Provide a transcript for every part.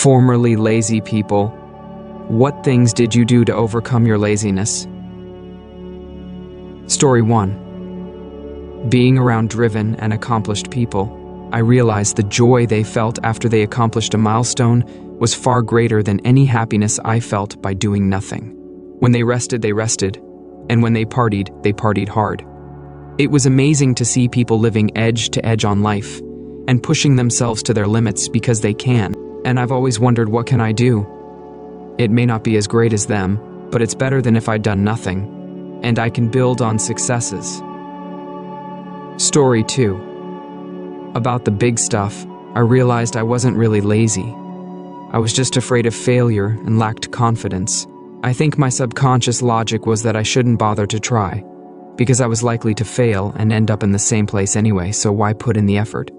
Formerly lazy people, what things did you do to overcome your laziness? Story 1. Being around driven and accomplished people, I realized the joy they felt after they accomplished a milestone was far greater than any happiness I felt by doing nothing. When they rested, and when they partied hard. It was amazing to see people living edge to edge on life and pushing themselves to their limits because they can. And I've always wondered, what can I do? It may not be as great as them, but it's better than if I'd done nothing, and I can build on successes. Story 2. About the big stuff, I realized I wasn't really lazy. I was just afraid of failure and lacked confidence. I think my subconscious logic was that I shouldn't bother to try, because I was likely to fail and end up in the same place anyway, so why put in the effort?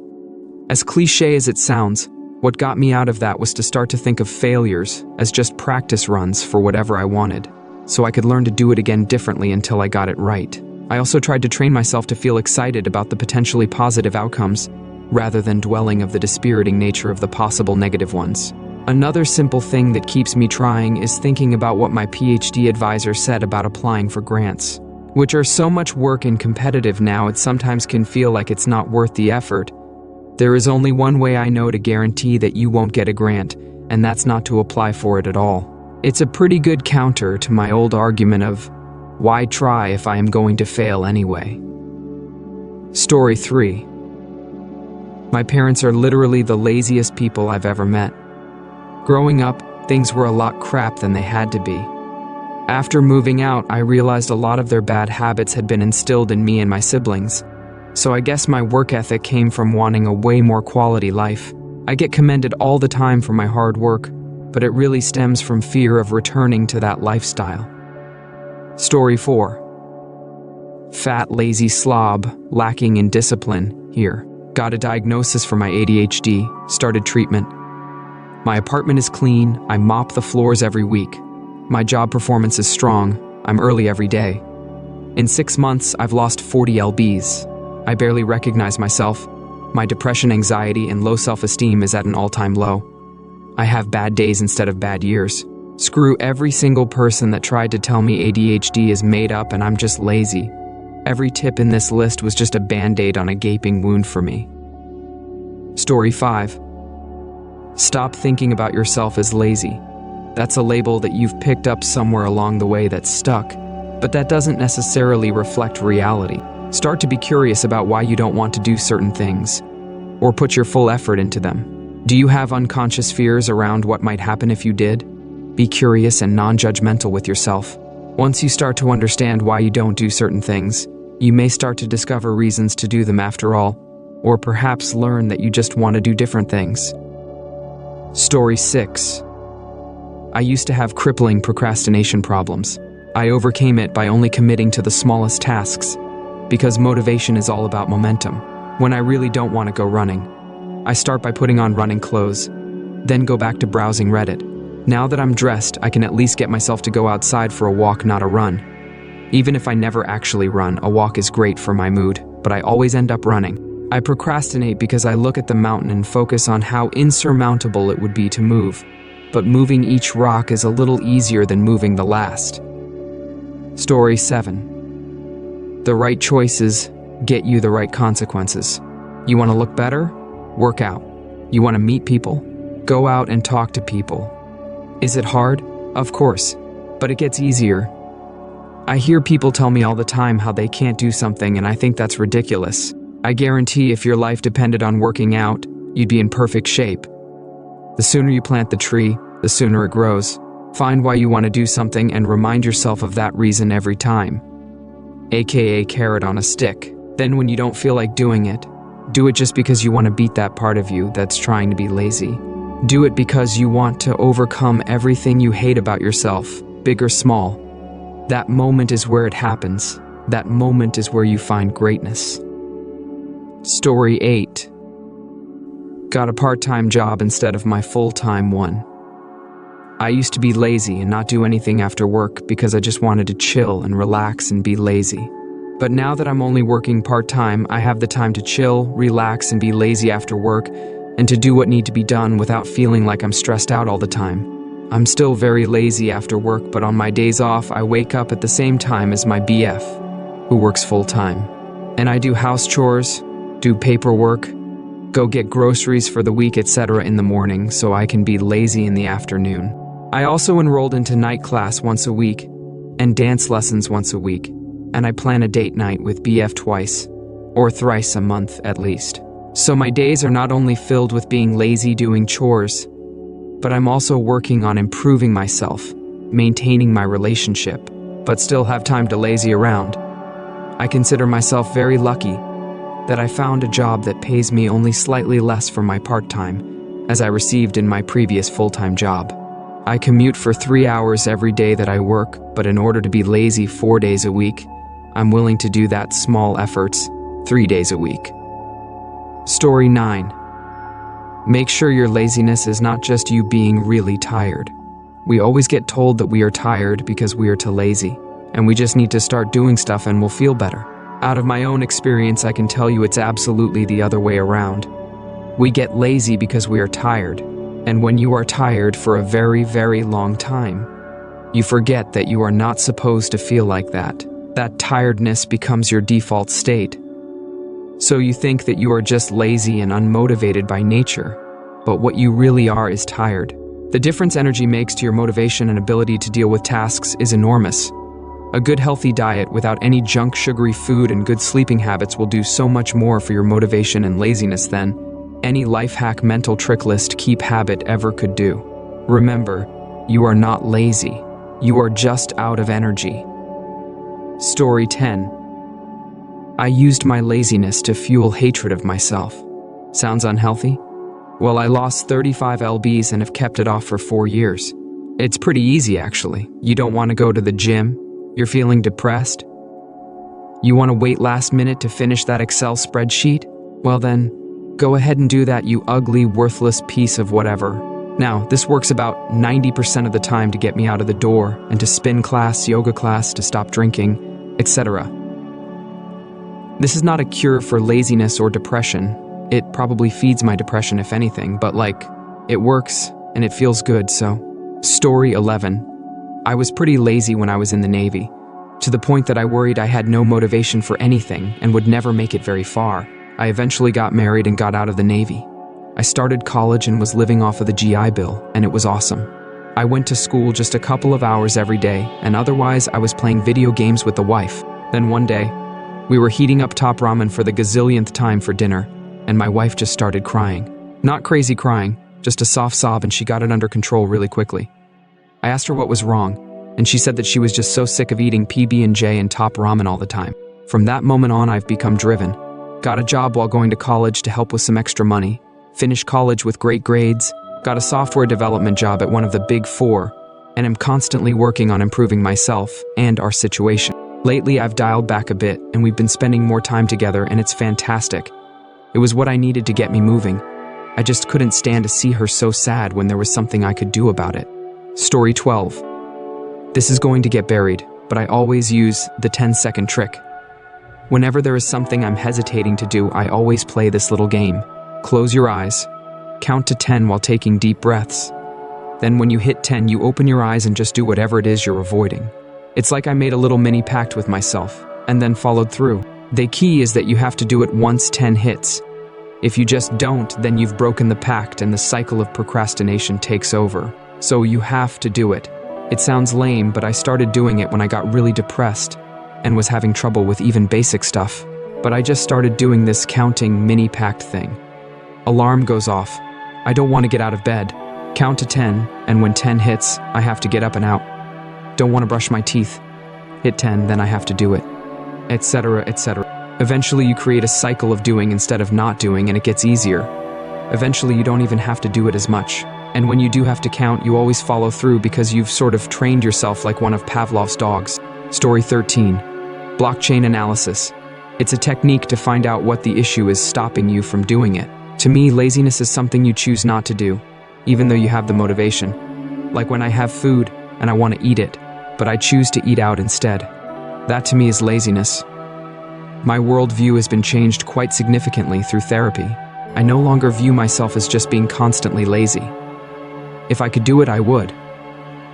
As cliché as it sounds, what got me out of that was to start to think of failures as just practice runs for whatever I wanted, so I could learn to do it again differently until I got it right. I also tried to train myself to feel excited about the potentially positive outcomes, rather than dwelling of the dispiriting nature of the possible negative ones. Another simple thing that keeps me trying is thinking about what my PhD advisor said about applying for grants, which are so much work and competitive now it sometimes can feel like it's not worth the effort. There is only one way I know to guarantee that you won't get a grant, and that's not to apply for it at all. It's a pretty good counter to my old argument of, why try if I am going to fail anyway? Story 3. My parents are literally the laziest people I've ever met. Growing up, things were a lot crap than they had to be. After moving out, I realized a lot of their bad habits had been instilled in me and my siblings. So I guess my work ethic came from wanting a way more quality life. I get commended all the time for my hard work, but it really stems from fear of returning to that lifestyle. Story 4. Fat, lazy slob, lacking in discipline, here. Got a diagnosis for my ADHD, started treatment. My apartment is clean, I mop the floors every week. My job performance is strong, I'm early every day. In 6 months, I've lost 40 lbs. I barely recognize myself. My depression, anxiety, and low self-esteem is at an all-time low. I have bad days instead of bad years. Screw every single person that tried to tell me ADHD is made up and I'm just lazy. Every tip in this list was just a band-aid on a gaping wound for me. Story 5. Stop thinking about yourself as lazy. That's a label that you've picked up somewhere along the way that's stuck, but that doesn't necessarily reflect reality. Start to be curious about why you don't want to do certain things, or put your full effort into them. Do you have unconscious fears around what might happen if you did? Be curious and non-judgmental with yourself. Once you start to understand why you don't do certain things, you may start to discover reasons to do them after all, or perhaps learn that you just want to do different things. Story 6. I used to have crippling procrastination problems. I overcame it by only committing to the smallest tasks, because motivation is all about momentum. When I really don't want to go running, I start by putting on running clothes, then go back to browsing Reddit. Now that I'm dressed, I can at least get myself to go outside for a walk, not a run. Even if I never actually run, a walk is great for my mood, but I always end up running. I procrastinate because I look at the mountain and focus on how insurmountable it would be to move, but moving each rock is a little easier than moving the last. Story 7. The right choices get you the right consequences. You want to look better? Work out. You want to meet people? Go out and talk to people. Is it hard? Of course, but it gets easier. I hear people tell me all the time how they can't do something, and I think that's ridiculous. I guarantee if your life depended on working out, you'd be in perfect shape. The sooner you plant the tree, the sooner it grows. Find why you want to do something and remind yourself of that reason every time. AKA carrot on a stick. Then when you don't feel like doing it, do it just because you want to beat that part of you that's trying to be lazy. Do it because you want to overcome everything you hate about yourself, big or small. That moment is where it happens. That moment is where you find greatness. Story 8. Got a part-time job instead of my full-time one. I used to be lazy and not do anything after work because I just wanted to chill and relax and be lazy. But now that I'm only working part-time, I have the time to chill, relax, and be lazy after work, and to do what need to be done without feeling like I'm stressed out all the time. I'm still very lazy after work, but on my days off, I wake up at the same time as my BF, who works full-time. And I do house chores, do paperwork, go get groceries for the week, etc. in the morning so I can be lazy in the afternoon. I also enrolled into night class once a week and dance lessons once a week, and I plan a date night with BF twice or thrice a month at least. So my days are not only filled with being lazy doing chores, but I'm also working on improving myself, maintaining my relationship, but still have time to lazy around. I consider myself very lucky that I found a job that pays me only slightly less for my part-time, as I received in my previous full-time job. I commute for 3 hours every day that I work, but in order to be lazy 4 days a week, I'm willing to do that small efforts 3 days a week. Story 9. Make sure your laziness is not just you being really tired. We always get told that we are tired because we are too lazy, and we just need to start doing stuff and we'll feel better. Out of my own experience, I can tell you it's absolutely the other way around. We get lazy because we are tired, and when you are tired for a very, very long time, you forget that you are not supposed to feel like that. That tiredness becomes your default state. So you think that you are just lazy and unmotivated by nature, but what you really are is tired. The difference energy makes to your motivation and ability to deal with tasks is enormous. A good healthy diet without any junk sugary food and good sleeping habits will do so much more for your motivation and laziness than any life hack mental trick list keep habit ever could do. Remember, you are not lazy. You are just out of energy. Story 10. I used my laziness to fuel hatred of myself. Sounds unhealthy? Well, I lost 35 lbs and have kept it off for 4 years. It's pretty easy, actually. You don't want to go to the gym? You're feeling depressed? You want to wait last minute to finish that Excel spreadsheet? Well then, go ahead and do that, you ugly, worthless piece of whatever. Now, this works about 90% of the time to get me out of the door and to spin class, yoga class, to stop drinking, etc. This is not a cure for laziness or depression. It probably feeds my depression if anything, but it works and it feels good, so. Story 11. I was pretty lazy when I was in the Navy, to the point that I worried I had no motivation for anything and would never make it very far. I eventually got married and got out of the Navy. I started college and was living off of the GI Bill, and it was awesome. I went to school just a couple of hours every day, and otherwise I was playing video games with the wife. Then one day, we were heating up top ramen for the gazillionth time for dinner, and my wife just started crying. Not crazy crying, just a soft sob, and she got it under control really quickly. I asked her what was wrong, and she said that she was just so sick of eating PB&J and top ramen all the time. From that moment on, I've become driven. Got a job while going to college to help with some extra money, finished college with great grades, got a software development job at one of the big 4, and am constantly working on improving myself and our situation. Lately, I've dialed back a bit, and we've been spending more time together, and it's fantastic. It was what I needed to get me moving. I just couldn't stand to see her so sad when there was something I could do about it. Story 12. This is going to get buried, but I always use the 10-second trick. Whenever there is something I'm hesitating to do, I always play this little game. Close your eyes, count to 10 while taking deep breaths. Then when you hit 10, you open your eyes and just do whatever it is you're avoiding. It's like I made a little mini pact with myself, and then followed through. The key is that you have to do it once 10 hits. If you just don't, then you've broken the pact and the cycle of procrastination takes over. So you have to do it. It sounds lame, but I started doing it when I got really depressed and was having trouble with even basic stuff. But I just started doing this counting mini pact thing. Alarm goes off. I don't want to get out of bed. Count to 10, and when 10 hits, I have to get up and out. Don't want to brush my teeth. Hit 10, then I have to do it. Etc., etc. Eventually you create a cycle of doing instead of not doing, and it gets easier. Eventually you don't even have to do it as much. And when you do have to count, you always follow through because you've sort of trained yourself like one of Pavlov's dogs. Story 13. Blockchain analysis. It's a technique to find out what the issue is stopping you from doing it. To me, laziness is something you choose not to do, even though you have the motivation. Like when I have food and I want to eat it, but I choose to eat out instead. That to me is laziness. My worldview has been changed quite significantly through therapy. I no longer view myself as just being constantly lazy. If I could do it, I would.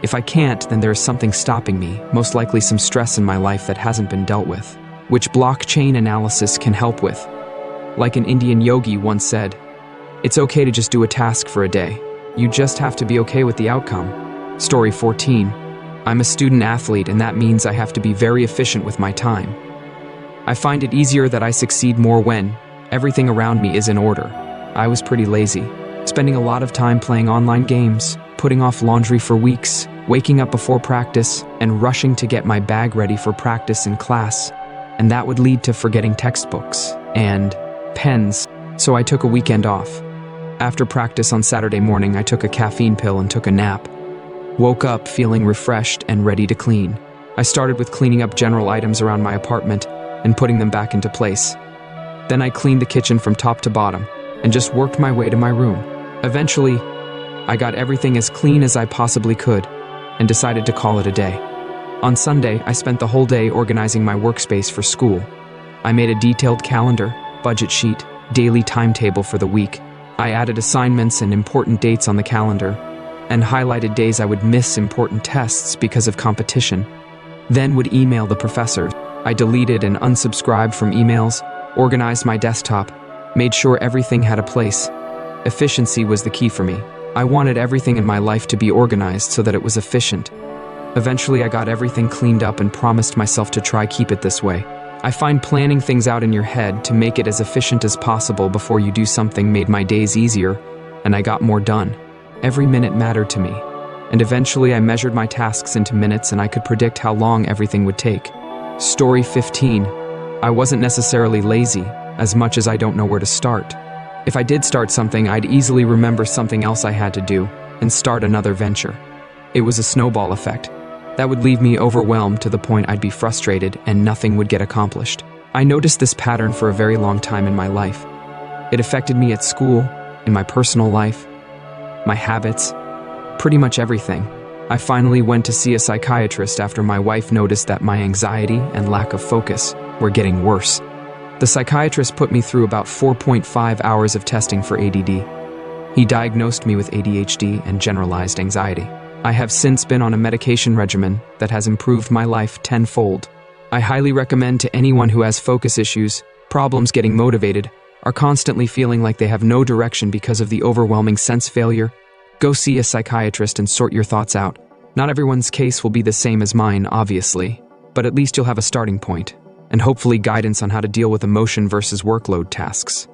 If I can't, then there is something stopping me, most likely some stress in my life that hasn't been dealt with, which blockchain analysis can help with. Like an Indian yogi once said, it's okay to just do a task for a day. You just have to be okay with the outcome. Story 14. I'm a student athlete, and that means I have to be very efficient with my time. I find it easier that I succeed more when everything around me is in order. I was pretty lazy, spending a lot of time playing online games, putting off laundry for weeks, waking up before practice, and rushing to get my bag ready for practice in class. And that would lead to forgetting textbooks and pens, so I took a weekend off. After practice on Saturday morning, I took a caffeine pill and took a nap. Woke up feeling refreshed and ready to clean. I started with cleaning up general items around my apartment and putting them back into place. Then I cleaned the kitchen from top to bottom and just worked my way to my room. Eventually, I got everything as clean as I possibly could and decided to call it a day. On Sunday, I spent the whole day organizing my workspace for school. I made a detailed calendar, budget sheet, daily timetable for the week. I added assignments and important dates on the calendar and highlighted days I would miss important tests because of competition. Then would email the professor. I deleted and unsubscribed from emails, organized my desktop, made sure everything had a place. Efficiency was the key for me. I wanted everything in my life to be organized so that it was efficient. Eventually, I got everything cleaned up and promised myself to try keep it this way. I find planning things out in your head to make it as efficient as possible before you do something made my days easier, and I got more done. Every minute mattered to me, and eventually I measured my tasks into minutes and I could predict how long everything would take. Story 15. I wasn't necessarily lazy, as much as I don't know where to start. If I did start something, I'd easily remember something else I had to do and start another venture. It was a snowball effect. That would leave me overwhelmed to the point I'd be frustrated and nothing would get accomplished. I noticed this pattern for a very long time in my life. It affected me at school, in my personal life, my habits, pretty much everything. I finally went to see a psychiatrist after my wife noticed that my anxiety and lack of focus were getting worse. The psychiatrist put me through about 4.5 hours of testing for ADD. He diagnosed me with ADHD and generalized anxiety. I have since been on a medication regimen that has improved my life tenfold. I highly recommend to anyone who has focus issues, problems getting motivated, are constantly feeling like they have no direction because of the overwhelming sense failure, go see a psychiatrist and sort your thoughts out. Not everyone's case will be the same as mine, obviously, but at least you'll have a starting point, and hopefully guidance on how to deal with emotion versus workload tasks.